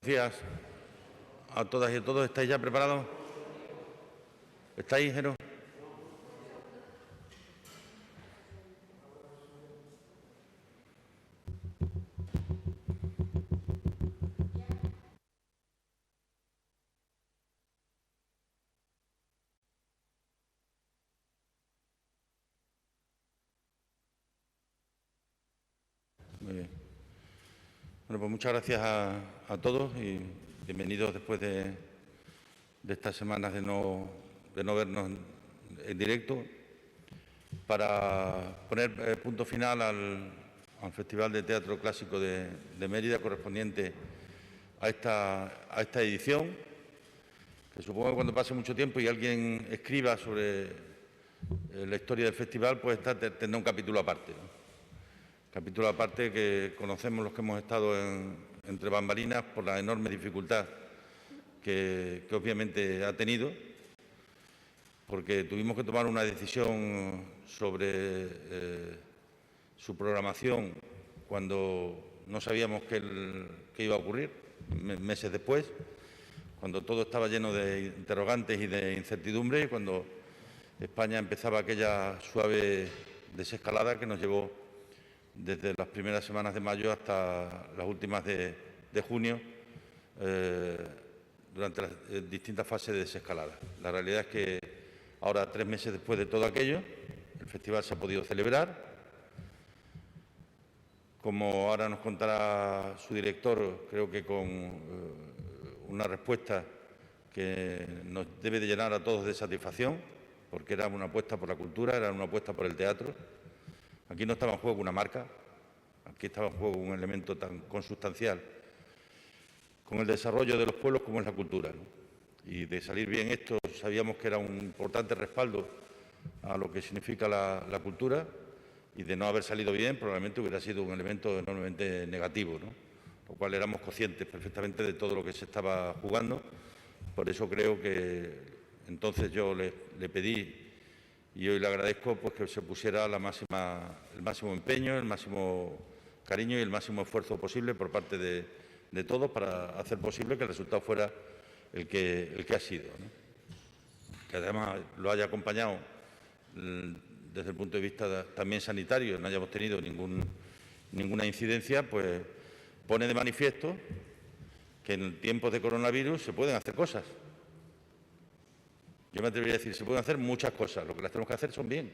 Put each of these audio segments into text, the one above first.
Buenos días a todas y a todos. ¿Estáis ya preparados? ¿Estáis, Jero? Muy bien. Bueno, pues muchas gracias a todos y bienvenidos después de estas semanas de no vernos en directo para poner punto final al Festival de Teatro Clásico de Mérida correspondiente a esta edición, que supongo que cuando pase mucho tiempo y alguien escriba sobre la historia del festival, pues tendrá un capítulo aparte, ¿no? Capítulo aparte que conocemos los que hemos estado entre bambalinas por la enorme dificultad que obviamente ha tenido, porque tuvimos que tomar una decisión sobre su programación cuando no sabíamos qué iba a ocurrir, meses después, cuando todo estaba lleno de interrogantes y de incertidumbre, y cuando España empezaba aquella suave desescalada que nos llevó desde las primeras semanas de mayo hasta las últimas de junio, durante las distintas fases de desescalada. La realidad es que ahora, 3 meses después de todo aquello, el festival se ha podido celebrar. Como ahora nos contará su director, creo que con una respuesta que nos debe de llenar a todos de satisfacción, porque era una apuesta por la cultura, era una apuesta por el teatro. Aquí no estaba en juego una marca, aquí estaba en juego un elemento tan consustancial con el desarrollo de los pueblos como es la cultura, ¿no? Y de salir bien esto, sabíamos que era un importante respaldo a lo que significa la cultura, y de no haber salido bien probablemente hubiera sido un elemento enormemente negativo, ¿no? Lo cual éramos conscientes perfectamente de todo lo que se estaba jugando. Por eso creo que entonces yo le pedí, y hoy le agradezco, pues que se pusiera el máximo empeño, el máximo cariño y el máximo esfuerzo posible por parte de todos para hacer posible que el resultado fuera el que ha sido, ¿no? Que además lo haya acompañado desde el punto de vista también sanitario, no hayamos tenido ninguna incidencia, pues pone de manifiesto que en tiempos de coronavirus se pueden hacer cosas. Yo me atrevería a decir, se pueden hacer muchas cosas, lo que las tenemos que hacer son bien,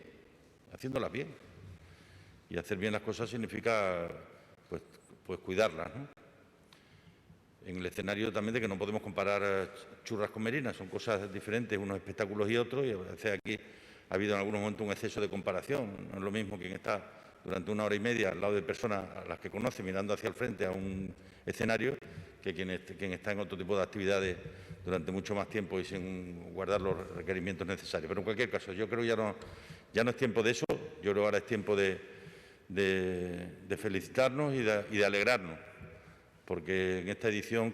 haciéndolas bien. Y hacer bien las cosas significa pues cuidarlas, ¿no? En el escenario también de que no podemos comparar churras con merinas, son cosas diferentes, unos espectáculos y otros, y a veces aquí ha habido en algunos momentos un exceso de comparación. No es lo mismo quien está durante 1 hora y media al lado de personas a las que conoce mirando hacia el frente a un escenario que quien está en otro tipo de actividades durante mucho más tiempo y sin guardar los requerimientos necesarios. Pero en cualquier caso, yo creo que ya no es tiempo de eso, yo creo que ahora es tiempo de felicitarnos y de alegrarnos, porque en esta edición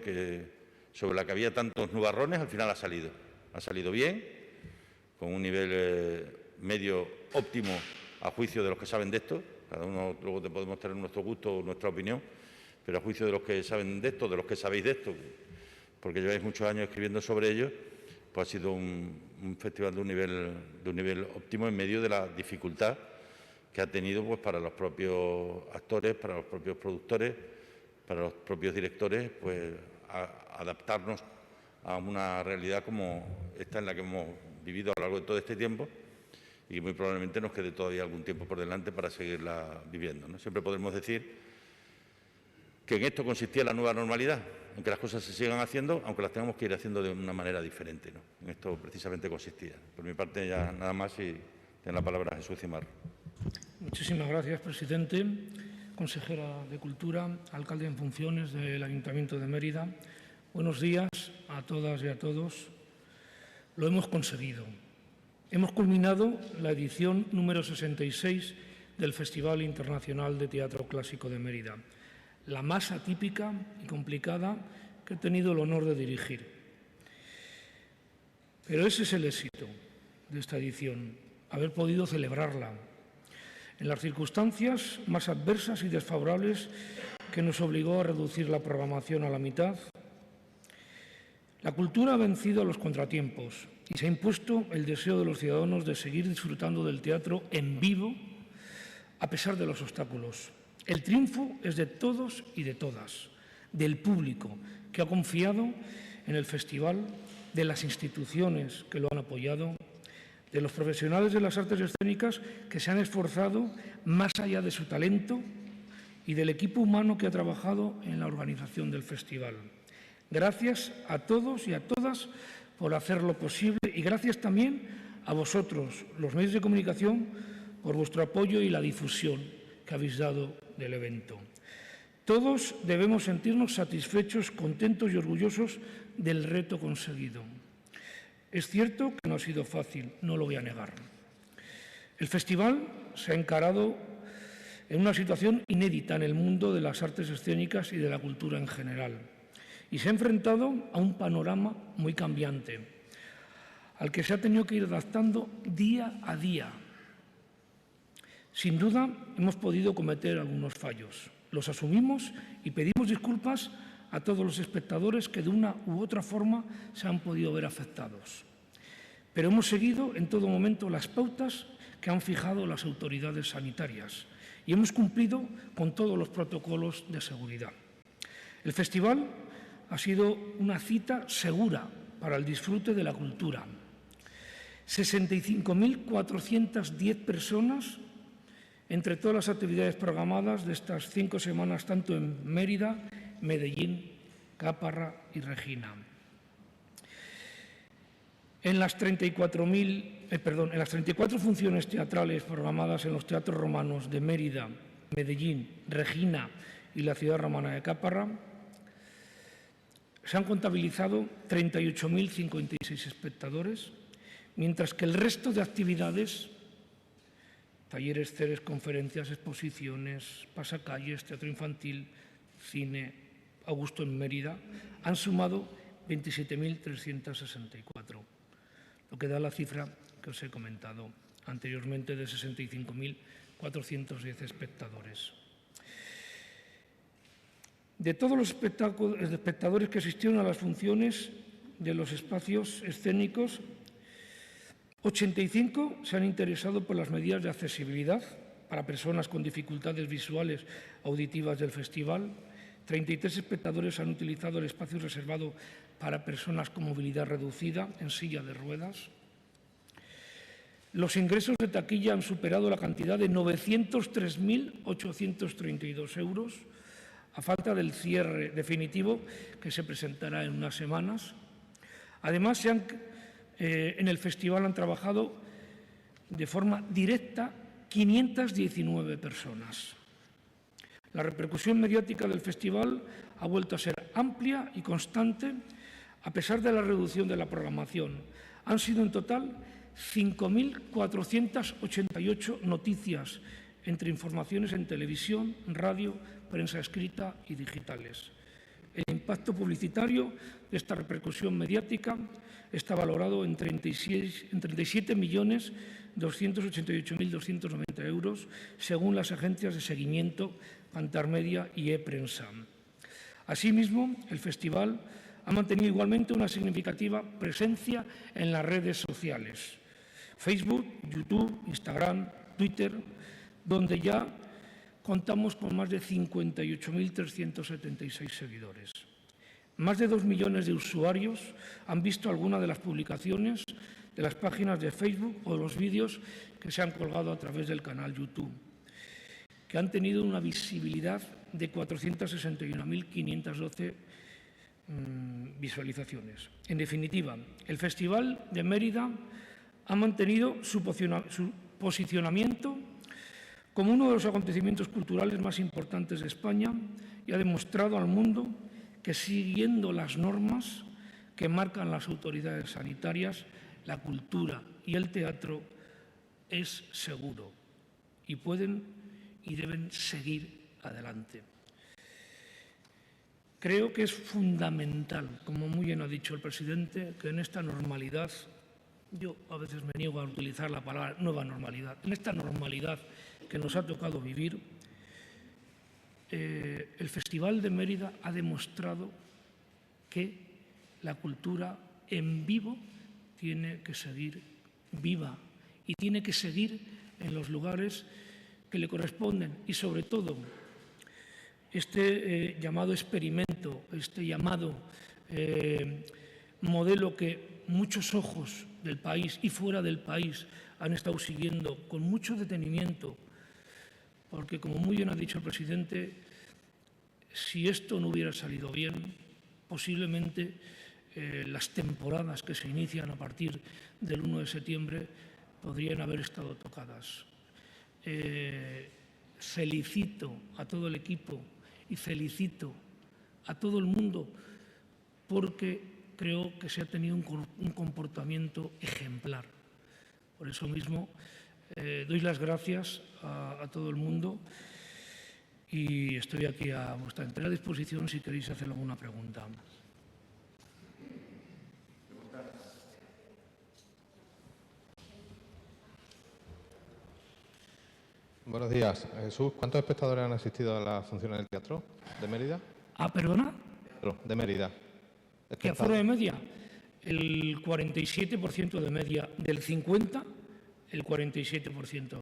sobre la que había tantos nubarrones, al final ha salido bien, con un nivel medio óptimo a juicio de los que saben de esto. Cada uno luego podemos tener nuestro gusto o nuestra opinión, pero a juicio de los que saben de esto, de los que sabéis de esto, porque lleváis muchos años escribiendo sobre ello, pues ha sido un festival de un nivel óptimo en medio de la dificultad que ha tenido pues para los propios actores, para los propios productores, para los propios directores, pues adaptarnos a una realidad como esta en la que hemos vivido a lo largo de todo este tiempo, y muy probablemente nos quede todavía algún tiempo por delante para seguirla viviendo, ¿no? Siempre podemos decir que en esto consistía la nueva normalidad, en que las cosas se sigan haciendo, aunque las tengamos que ir haciendo de una manera diferente, ¿no? En esto precisamente consistía. Por mi parte ya nada más, y tiene la palabra Jesús Cimar. Muchísimas gracias, presidente. Consejera de Cultura, alcalde en funciones del Ayuntamiento de Mérida. Buenos días a todas y a todos. Lo hemos conseguido. Hemos culminado la edición número 66 del Festival Internacional de Teatro Clásico de Mérida, la más atípica y complicada que he tenido el honor de dirigir. Pero ese es el éxito de esta edición, haber podido celebrarla en las circunstancias más adversas y desfavorables que nos obligó a reducir la programación a la mitad, La cultura ha vencido a los contratiempos y se ha impuesto el deseo de los ciudadanos de seguir disfrutando del teatro en vivo a pesar de los obstáculos. El triunfo es de todos y de todas, del público que ha confiado en el festival, de las instituciones que lo han apoyado, de los profesionales de las artes escénicas que se han esforzado más allá de su talento y del equipo humano que ha trabajado en la organización del festival. Gracias a todos y a todas por hacerlo posible y gracias también a vosotros, los medios de comunicación, por vuestro apoyo y la difusión que habéis dado del evento. Todos debemos sentirnos satisfechos, contentos y orgullosos del reto conseguido. Es cierto que no ha sido fácil, no lo voy a negar. El festival se ha encarado en una situación inédita en el mundo de las artes escénicas y de la cultura en general. Y se ha enfrentado a un panorama muy cambiante, al que se ha tenido que ir adaptando día a día. Sin duda, hemos podido cometer algunos fallos. Los asumimos y pedimos disculpas a todos los espectadores que de una u otra forma se han podido ver afectados. Pero hemos seguido en todo momento las pautas que han fijado las autoridades sanitarias y hemos cumplido con todos los protocolos de seguridad. El festival ha sido una cita segura para el disfrute de la cultura. 65.410 personas entre todas las actividades programadas de estas 5 semanas, tanto en Mérida, Medellín, Caparra y Regina. En las 34 funciones teatrales programadas en los teatros romanos de Mérida, Medellín, Regina y la ciudad romana de Caparra, se han contabilizado 38.056 espectadores, mientras que el resto de actividades, talleres, CERES, conferencias, exposiciones, pasacalles, teatro infantil, cine, Augusto en Mérida, han sumado 27.364, lo que da la cifra que os he comentado anteriormente de 65.410 espectadores. De todos los espectadores que asistieron a las funciones de los espacios escénicos, 85 se han interesado por las medidas de accesibilidad para personas con dificultades visuales auditivas del festival. 33 espectadores han utilizado el espacio reservado para personas con movilidad reducida en silla de ruedas. Los ingresos de taquilla han superado la cantidad de 903.832 euros, a falta del cierre definitivo que se presentará en unas semanas. Además, en el festival han trabajado de forma directa 519 personas. La repercusión mediática del festival ha vuelto a ser amplia y constante a pesar de la reducción de la programación. Han sido en total 5.488 noticias entre informaciones en televisión, radio, prensa escrita y digitales. El impacto publicitario de esta repercusión mediática está valorado en 37.288.290 euros, según las agencias de seguimiento Cantarmedia y ePrensa. Asimismo, el festival ha mantenido igualmente una significativa presencia en las redes sociales, Facebook, YouTube, Instagram, Twitter, donde ya contamos con más de 58.376 seguidores. Más de 2 millones de usuarios han visto alguna de las publicaciones de las páginas de Facebook o los vídeos que se han colgado a través del canal YouTube, que han tenido una visibilidad de 461.512 visualizaciones. En definitiva, el Festival de Mérida ha mantenido su posicionamiento como uno de los acontecimientos culturales más importantes de España y ha demostrado al mundo que, siguiendo las normas que marcan las autoridades sanitarias, la cultura y el teatro es seguro y pueden y deben seguir adelante. Creo que es fundamental, como muy bien ha dicho el presidente, que en esta normalidad, yo a veces me niego a utilizar la palabra nueva normalidad, en esta normalidad que nos ha tocado vivir, el Festival de Mérida ha demostrado que la cultura en vivo tiene que seguir viva y tiene que seguir en los lugares que le corresponden y, sobre todo, este llamado experimento, este llamado modelo que muchos ojos del país y fuera del país han estado siguiendo con mucho detenimiento, porque, como muy bien ha dicho el presidente, si esto no hubiera salido bien, posiblemente las temporadas que se inician a partir del 1 de septiembre podrían haber estado tocadas. Felicito a todo el equipo y felicito a todo el mundo porque creo que se ha tenido un comportamiento ejemplar. Por eso mismo doy las gracias a todo el mundo y estoy aquí a vuestra entera disposición si queréis hacer alguna pregunta. Buenos días. Jesús, ¿cuántos espectadores han asistido a las funciones del teatro de Mérida? ¿Perdona? Teatro de Mérida. ¿Qué aforo de media? El 47% de media. Del 50%, el 47%.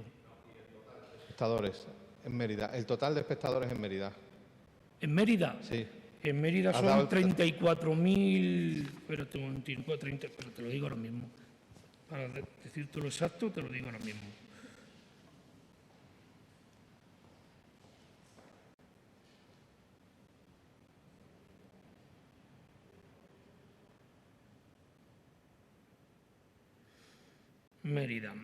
Espectadores en Mérida. El total de espectadores en Mérida. ¿En Mérida? Sí. En Mérida son 34.000... Espérate un momentito, pero te lo digo ahora mismo. Para decirte lo exacto, te lo digo ahora mismo. Mérida.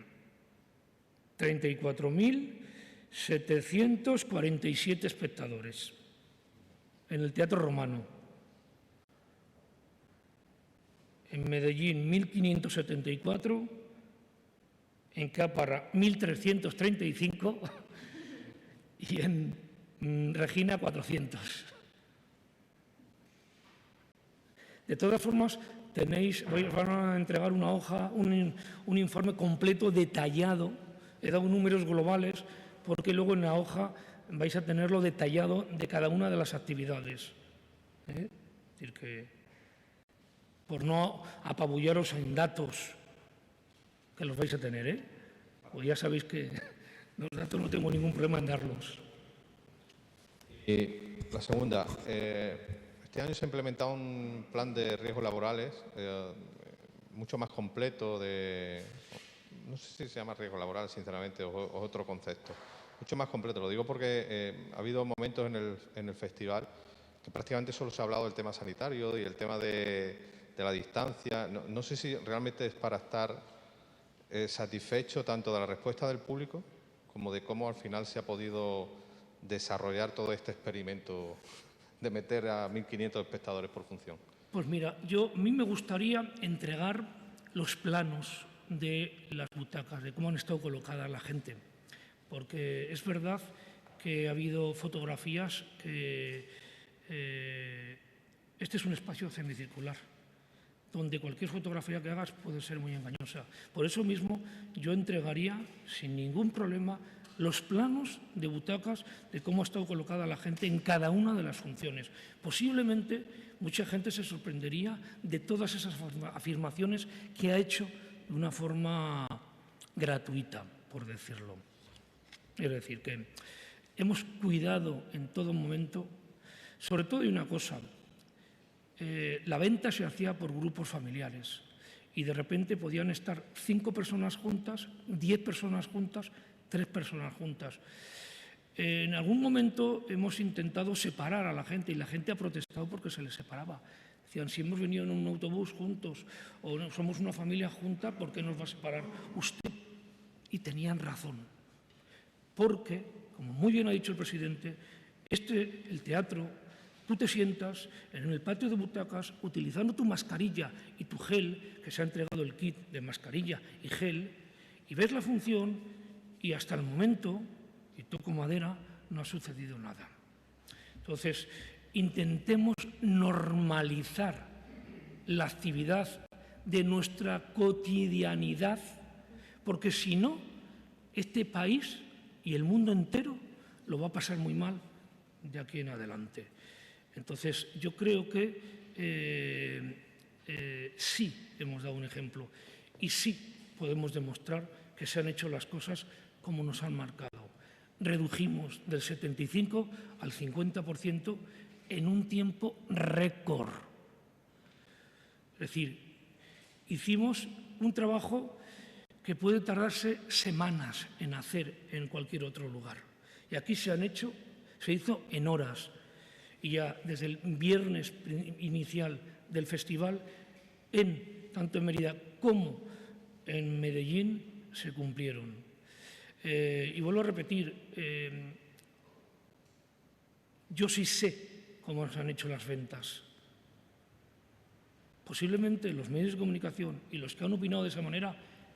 34.747 espectadores en el Teatro Romano. En Medellín, 1.574. En Cáparra, 1.335. Y en Regina, 400. De todas formas, van a entregar una hoja, un informe completo, detallado. He dado números globales porque luego en la hoja vais a tenerlo detallado de cada una de las actividades. Es decir, que por no apabullaros en datos que los vais a tener, pues ya sabéis que los datos no tengo ningún problema en darlos. Y la segunda, este año se ha implementado un plan de riesgos laborales mucho más completo no sé si se llama riesgo laboral, sinceramente, o otro concepto. Mucho más completo. Lo digo porque ha habido momentos en el festival que prácticamente solo se ha hablado del tema sanitario y el tema de la distancia. No sé si realmente es para estar satisfecho tanto de la respuesta del público como de cómo al final se ha podido desarrollar todo este experimento de meter a 1.500 espectadores por función. Pues mira, a mí me gustaría entregar los planos de las butacas, de cómo han estado colocadas la gente, porque es verdad que ha habido fotografías que este es un espacio semicircular, donde cualquier fotografía que hagas puede ser muy engañosa. Por eso mismo yo entregaría sin ningún problema los planos de butacas de cómo ha estado colocada la gente en cada una de las funciones. Posiblemente mucha gente se sorprendería de todas esas afirmaciones que ha hecho de una forma gratuita, por decirlo. Es decir, que hemos cuidado en todo momento, sobre todo de una cosa, la venta se hacía por grupos familiares y de repente podían estar 5 personas juntas, 10 personas juntas, 3 personas juntas. En algún momento hemos intentado separar a la gente y la gente ha protestado porque se les separaba. Decían, si hemos venido en un autobús juntos o somos una familia junta, ¿por qué nos va a separar usted? Y tenían razón, porque, como muy bien ha dicho el presidente, el teatro, tú te sientas en el patio de butacas utilizando tu mascarilla y tu gel, que se ha entregado el kit de mascarilla y gel, y ves la función y hasta el momento, y toco madera, no ha sucedido nada. Entonces, intentemos normalizar la actividad de nuestra cotidianidad, porque si no, este país y el mundo entero lo va a pasar muy mal de aquí en adelante. Entonces, yo creo que sí hemos dado un ejemplo y sí podemos demostrar que se han hecho las cosas como nos han marcado. Redujimos del 75 al 50% en un tiempo récord. Es decir, hicimos un trabajo que puede tardarse semanas en hacer en cualquier otro lugar. Y aquí se hizo en horas. Y ya desde el viernes inicial del festival, tanto en Mérida como en Medellín, se cumplieron. Y vuelvo a repetir, yo sí sé cómo se han hecho las ventas. Posiblemente los medios de comunicación y los que han opinado de esa manera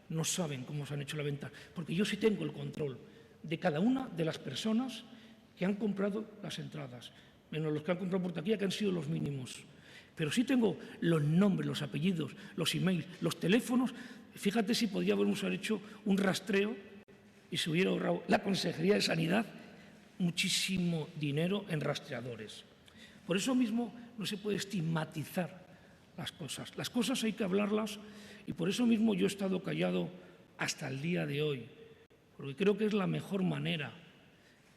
no saben cómo se han hecho las ventas, porque yo sí tengo el control de cada una de las personas que han comprado las entradas, menos los que han comprado por taquilla, que han sido los mínimos. Pero sí tengo los nombres, los apellidos, los emails, los teléfonos. Fíjate si podríamos haber hecho un rastreo y se hubiera ahorrado la Consejería de Sanidad muchísimo dinero en rastreadores. Por eso mismo no se puede estigmatizar las cosas. Las cosas hay que hablarlas y por eso mismo yo he estado callado hasta el día de hoy, porque creo que es la mejor manera.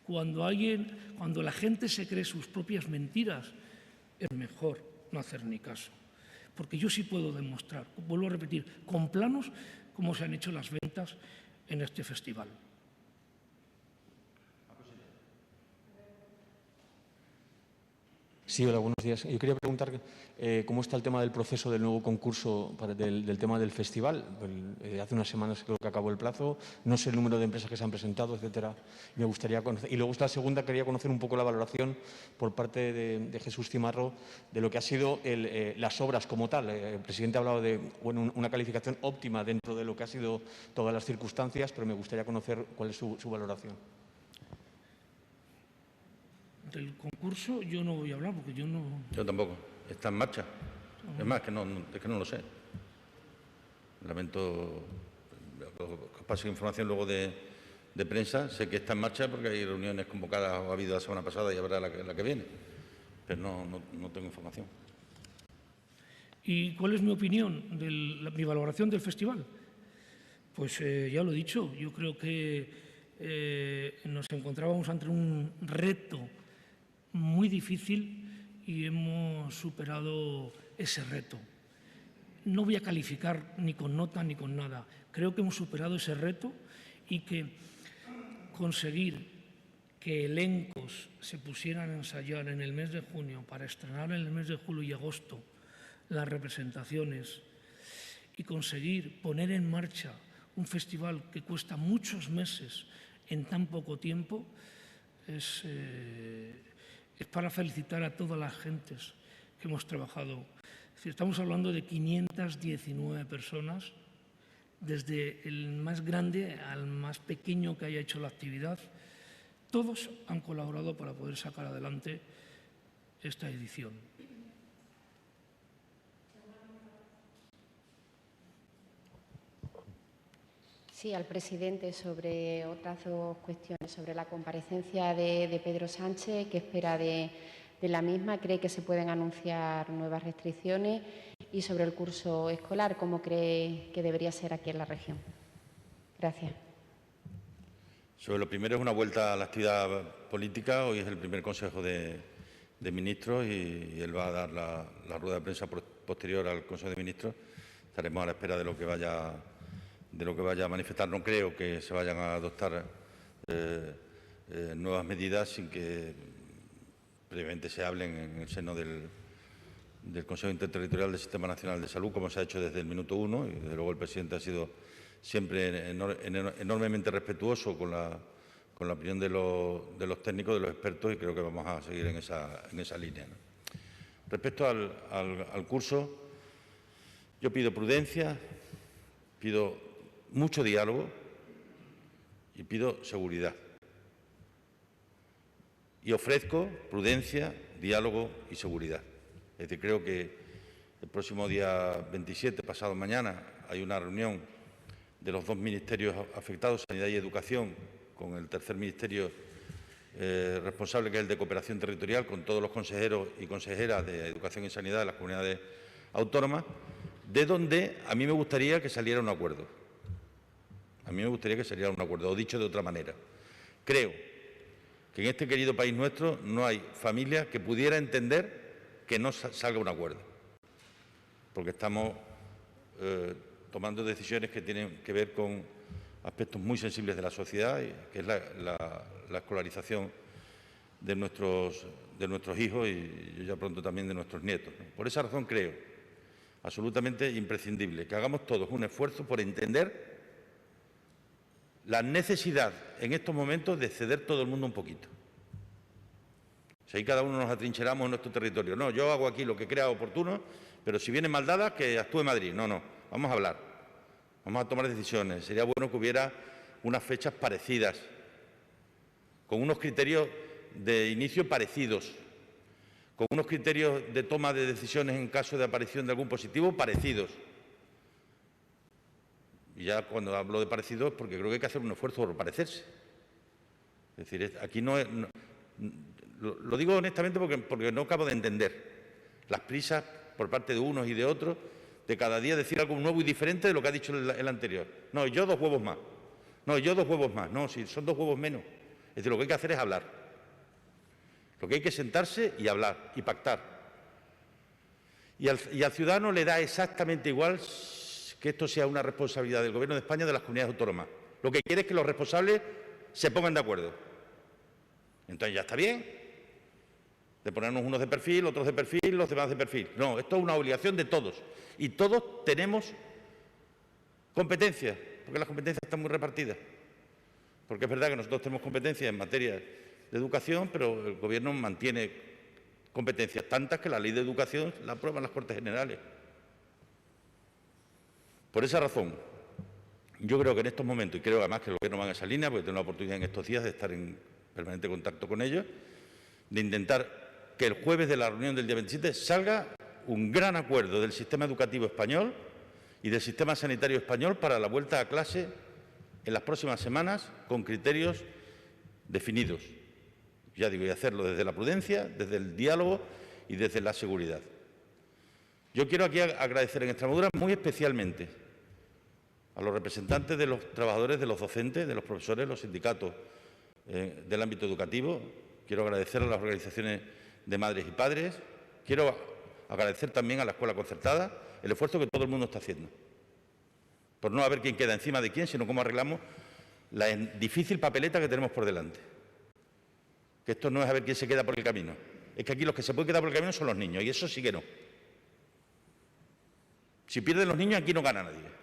Cuando la gente se cree sus propias mentiras, es mejor no hacer ni caso. Porque yo sí puedo demostrar, vuelvo a repetir, con planos cómo se han hecho las ventas en este festival. Sí, hola, buenos días. Yo quería preguntar cómo está el tema del proceso del nuevo concurso del tema del festival. Hace unas semanas creo que acabó el plazo, no sé el número de empresas que se han presentado, etcétera. Me gustaría conocer. Y luego la segunda, quería conocer un poco la valoración por parte de Jesús Cimarro de lo que ha sido las obras como tal. El presidente ha hablado de una calificación óptima dentro de lo que ha sido todas las circunstancias, pero me gustaría conocer cuál es su valoración. Del concurso yo no voy a hablar porque yo no... Yo tampoco. Está en marcha. Es más, es que no lo sé. Lamento que os pase información luego de prensa. Sé que está en marcha porque hay reuniones convocadas, o ha habido la semana pasada y habrá la que viene. Pero no tengo información. ¿Y cuál es mi opinión, mi valoración del festival? Pues ya lo he dicho. Yo creo que nos encontrábamos ante un reto muy difícil y hemos superado ese reto. No voy a calificar ni con nota ni con nada. Creo que hemos superado ese reto y que conseguir que elencos se pusieran a ensayar en el mes de junio para estrenar en el mes de julio y agosto las representaciones y conseguir poner en marcha un festival que cuesta muchos meses en tan poco tiempo es para felicitar a todas las gentes que hemos trabajado. Estamos hablando de 519 personas, desde el más grande al más pequeño que haya hecho la actividad. Todos han colaborado para poder sacar adelante esta edición. Sí, al presidente sobre otras dos cuestiones, sobre la comparecencia de Pedro Sánchez, qué espera de la misma, cree que se pueden anunciar nuevas restricciones y sobre el curso escolar, cómo cree que debería ser aquí en la región. Gracias. Sobre lo primero, es una vuelta a la actividad política. Hoy es el primer Consejo de Ministros y él va a dar la rueda de prensa posterior al Consejo de Ministros. Estaremos a la espera de lo que vaya a manifestar. No creo que se vayan a adoptar nuevas medidas sin que previamente se hablen en el seno del Consejo Interterritorial del Sistema Nacional de Salud, como se ha hecho desde el minuto uno, y desde luego el presidente ha sido siempre enormemente respetuoso con la opinión de los técnicos, de los expertos, y creo que vamos a seguir en esa línea, ¿no? Respecto al curso, yo pido prudencia, pido mucho diálogo y pido seguridad. Y ofrezco prudencia, diálogo y seguridad. Es decir, creo que el próximo día 27, pasado mañana, hay una reunión de los dos ministerios afectados, Sanidad y Educación, con el tercer ministerio responsable, que es el de Cooperación Territorial, con todos los consejeros y consejeras de Educación y Sanidad de las comunidades autónomas, de donde a mí me gustaría que saliera un acuerdo. A mí me gustaría que saliera un acuerdo, o dicho de otra manera. Creo que en este querido país nuestro no hay familia que pudiera entender que no salga un acuerdo, porque estamos tomando decisiones que tienen que ver con aspectos muy sensibles de la sociedad, que es la escolarización de nuestros hijos y yo ya pronto también de nuestros nietos, ¿no? Por esa razón creo absolutamente imprescindible que hagamos todos un esfuerzo por entender la necesidad en estos momentos de ceder todo el mundo un poquito. Si ahí cada uno nos atrincheramos en nuestro territorio. No, yo hago aquí lo que crea oportuno, pero si vienen mal dadas, que actúe Madrid. No, vamos a hablar, vamos a tomar decisiones. Sería bueno que hubiera unas fechas parecidas, con unos criterios de inicio parecidos, con unos criterios de toma de decisiones en caso de aparición de algún positivo parecidos. Y ya cuando hablo de parecidos es porque creo que hay que hacer un esfuerzo por parecerse. Es decir, aquí no es... Lo digo honestamente porque no acabo de entender las prisas por parte de unos y de otros de cada día decir algo nuevo y diferente de lo que ha dicho el anterior. No, yo 2 huevos más. No, yo 2 huevos más. No, si son 2 huevos menos. Es decir, lo que hay que hacer es hablar. Lo que hay que sentarse y hablar y pactar. Y al ciudadano le da exactamente igual que esto sea una responsabilidad del Gobierno de España o de las comunidades autónomas. Lo que quiere es que los responsables se pongan de acuerdo. Entonces ya está bien de ponernos unos de perfil, otros de perfil, los demás de perfil. No, esto es una obligación de todos. Y todos tenemos competencias, porque las competencias están muy repartidas. Porque es verdad que nosotros tenemos competencias en materia de educación, pero el Gobierno mantiene competencias tantas que la Ley de Educación la aprueban las Cortes Generales. Por esa razón, yo creo que en estos momentos, y creo además que el Gobierno va en esa línea, porque tengo la oportunidad en estos días de estar en permanente contacto con ellos, de intentar que el jueves de la reunión del día 27 salga un gran acuerdo del sistema educativo español y del sistema sanitario español para la vuelta a clase en las próximas semanas con criterios definidos. Ya digo, y hacerlo desde la prudencia, desde el diálogo y desde la seguridad. Yo quiero aquí agradecer en Extremadura muy especialmente a los representantes de los trabajadores, de los docentes, de los profesores, los sindicatos del ámbito educativo. Quiero agradecer a las organizaciones de madres y padres. Quiero agradecer también a la escuela concertada el esfuerzo que todo el mundo está haciendo. Por no ver quién queda encima de quién, sino cómo arreglamos la difícil papeleta que tenemos por delante. Que esto no es a ver quién se queda por el camino. Es que aquí los que se pueden quedar por el camino son los niños, y eso sí que no. Si pierden los niños, aquí no gana nadie.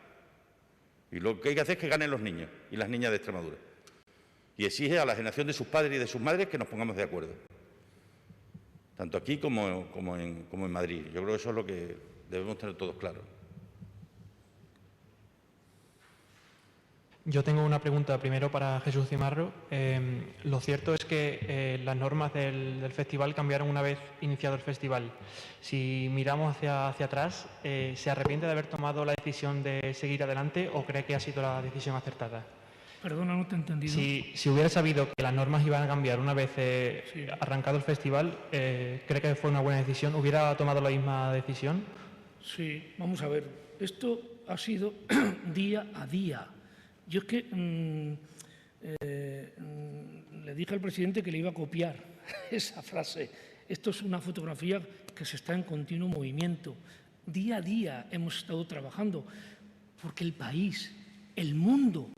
Y lo que hay que hacer es que ganen los niños y las niñas de Extremadura. Y exige a la generación de sus padres y de sus madres que nos pongamos de acuerdo. Tanto aquí como en Madrid. Yo creo que eso es lo que debemos tener todos claro. Yo tengo una pregunta primero para Jesús Cimarro. Lo cierto es que las normas del festival cambiaron una vez iniciado el festival. Si miramos hacia atrás, ¿se arrepiente de haber tomado la decisión de seguir adelante o cree que ha sido la decisión acertada? Perdona, no te he entendido. Si hubiera sabido que las normas iban a cambiar una vez arrancado el festival, ¿cree que fue una buena decisión? ¿Hubiera tomado la misma decisión? Sí, vamos a ver. Esto ha sido día a día. Yo es que le dije al presidente que le iba a copiar esa frase. Esto es una fotografía que se está en continuo movimiento. Día a día hemos estado trabajando porque el país, el mundo,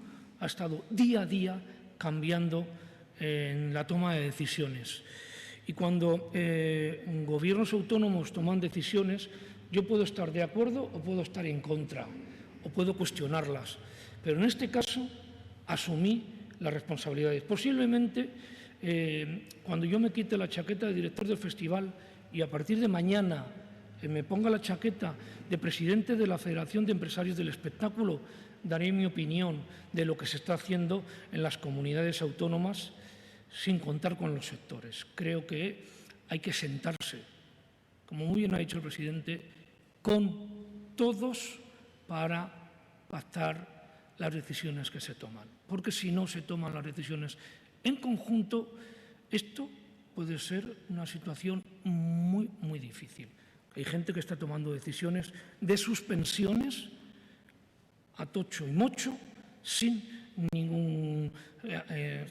ha estado día a día cambiando en la toma de decisiones. Y cuando gobiernos autónomos toman decisiones, yo puedo estar de acuerdo o puedo estar en contra, o puedo cuestionarlas. Pero en este caso asumí las responsabilidades. Posiblemente cuando yo me quite la chaqueta de director del festival y a partir de mañana me ponga la chaqueta de presidente de la Federación de Empresarios del Espectáculo, daré mi opinión de lo que se está haciendo en las comunidades autónomas sin contar con los sectores. Creo que hay que sentarse, como muy bien ha dicho el presidente, con todos para pactar las decisiones que se toman. Porque si no se toman las decisiones en conjunto, esto puede ser una situación muy, muy difícil. Hay gente que está tomando decisiones de suspensiones a tocho y mocho sin ningún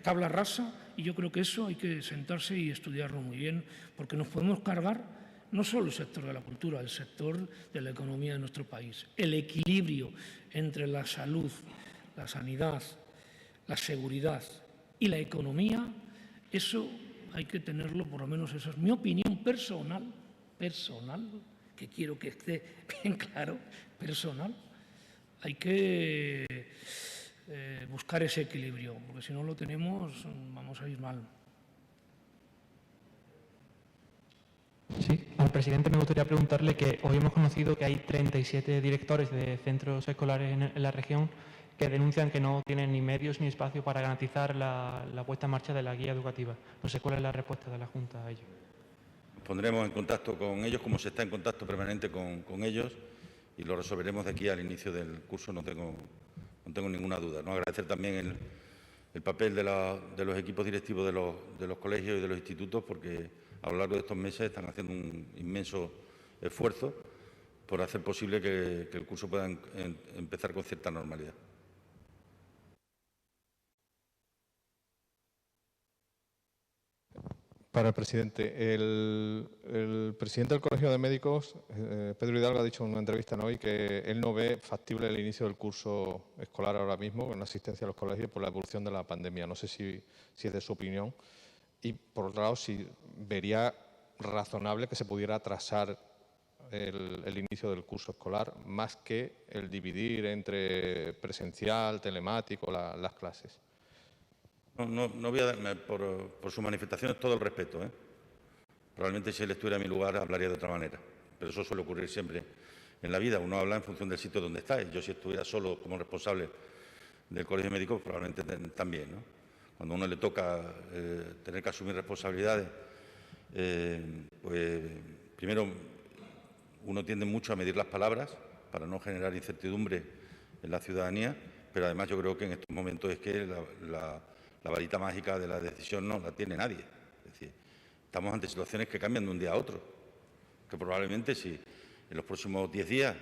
tabla rasa, y yo creo que eso hay que sentarse y estudiarlo muy bien, porque nos podemos cargar no solo el sector de la cultura, el sector de la economía de nuestro país. El equilibrio entre la salud, la sanidad, la seguridad y la economía, eso hay que tenerlo, por lo menos esa es mi opinión personal, que quiero que esté bien claro, personal. Hay que buscar ese equilibrio, porque si no lo tenemos vamos a ir mal. Sí, al presidente me gustaría preguntarle que hoy hemos conocido que hay 37 directores de centros escolares en la región que denuncian que no tienen ni medios ni espacio para garantizar la puesta en marcha de la guía educativa. No sé cuál es la respuesta de la Junta a ello. Nos pondremos en contacto con ellos, como se está en contacto permanente con ellos, y lo resolveremos de aquí al inicio del curso, no tengo ninguna duda, ¿no? Agradecer también el papel de los equipos directivos de los colegios y de los institutos, porque a lo largo de estos meses están haciendo un inmenso esfuerzo por hacer posible que el curso pueda empezar con cierta normalidad. Para el presidente. El presidente del Colegio de Médicos, Pedro Hidalgo, ha dicho en una entrevista hoy que él no ve factible el inicio del curso escolar ahora mismo con la asistencia a los colegios por la evolución de la pandemia. No sé si es de su opinión. Y, por otro lado, si vería razonable que se pudiera atrasar el inicio del curso escolar más que el dividir entre presencial, telemático, las clases. No voy a darme por sus manifestaciones todo el respeto, ¿eh? Probablemente si él estuviera en mi lugar hablaría de otra manera, pero eso suele ocurrir siempre en la vida. Uno habla en función del sitio donde está. Yo, si estuviera solo como responsable del Colegio de Médicos, probablemente también, ¿no? Cuando a uno le toca tener que asumir responsabilidades, pues primero uno tiende mucho a medir las palabras para no generar incertidumbre en la ciudadanía, pero además yo creo que en estos momentos es que la varita mágica de la decisión no la tiene nadie. Es decir, estamos ante situaciones que cambian de un día a otro, que probablemente si en los próximos 10 días,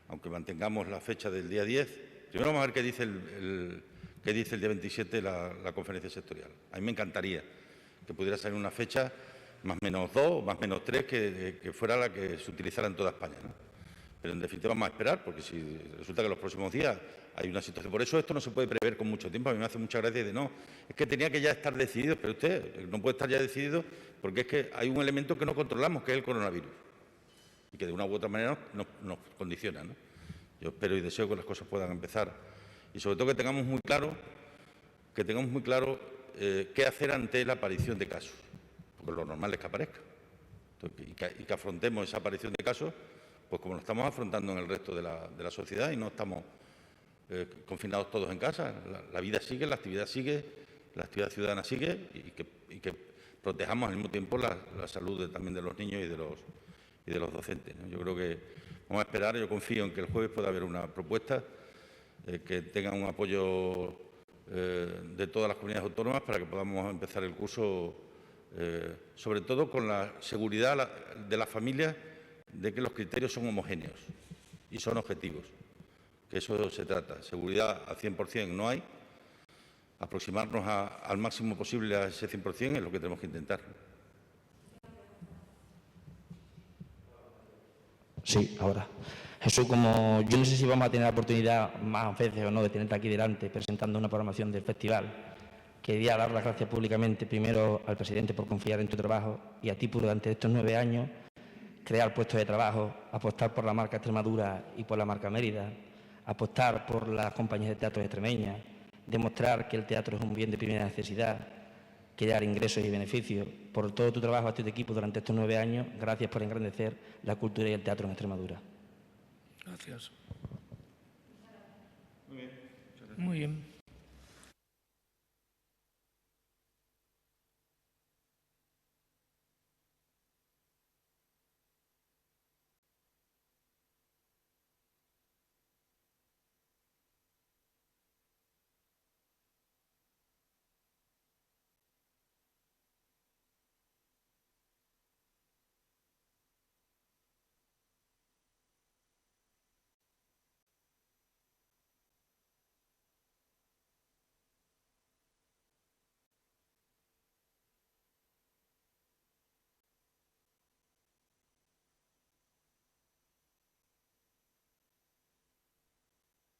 aunque mantengamos la fecha del día 10, primero vamos a ver qué dice el día 27 la conferencia sectorial. A mí me encantaría que pudiera salir una fecha más menos 2, más menos 3, que fuera la que se utilizara en toda España, ¿no? Pero en definitiva vamos a esperar, porque si resulta que en los próximos días hay una situación. Por eso esto no se puede prever con mucho tiempo. A mí me hace mucha gracia de no, es que tenía que ya estar decidido, pero usted no puede estar ya decidido porque es que hay un elemento que no controlamos, que es el coronavirus, y que de una u otra manera nos condiciona, ¿no? Yo espero y deseo que las cosas puedan empezar y sobre todo que tengamos muy claro qué hacer ante la aparición de casos, porque lo normal es que aparezca. Entonces, y que afrontemos esa aparición de casos pues como lo estamos afrontando en el resto de la sociedad y no estamos confinados todos en casa. La vida sigue, la actividad sigue, la actividad ciudadana sigue y que protejamos al mismo tiempo la salud también de los niños y de los docentes, ¿no? Yo creo que vamos a esperar. Yo confío en que el jueves pueda haber una propuesta que tenga un apoyo de todas las comunidades autónomas para que podamos empezar el curso, sobre todo con la seguridad de las familias de que los criterios son homogéneos y son objetivos, que eso se trata. Seguridad al 100% no hay. Aproximarnos al máximo posible a ese 100% es lo que tenemos que intentar. Sí, ahora. Jesús, como yo no sé si vamos a tener la oportunidad más veces o no de tenerte aquí delante presentando una programación del festival, quería dar las gracias públicamente primero al presidente por confiar en tu trabajo y a ti por durante estos 9 años crear puestos de trabajo, apostar por la marca Extremadura y por la marca Mérida, apostar por las compañías de teatro extremeñas, demostrar que el teatro es un bien de primera necesidad, crear ingresos y beneficios. Por todo tu trabajo a este equipo durante estos 9 años, gracias por engrandecer la cultura y el teatro en Extremadura. Gracias. Muy bien.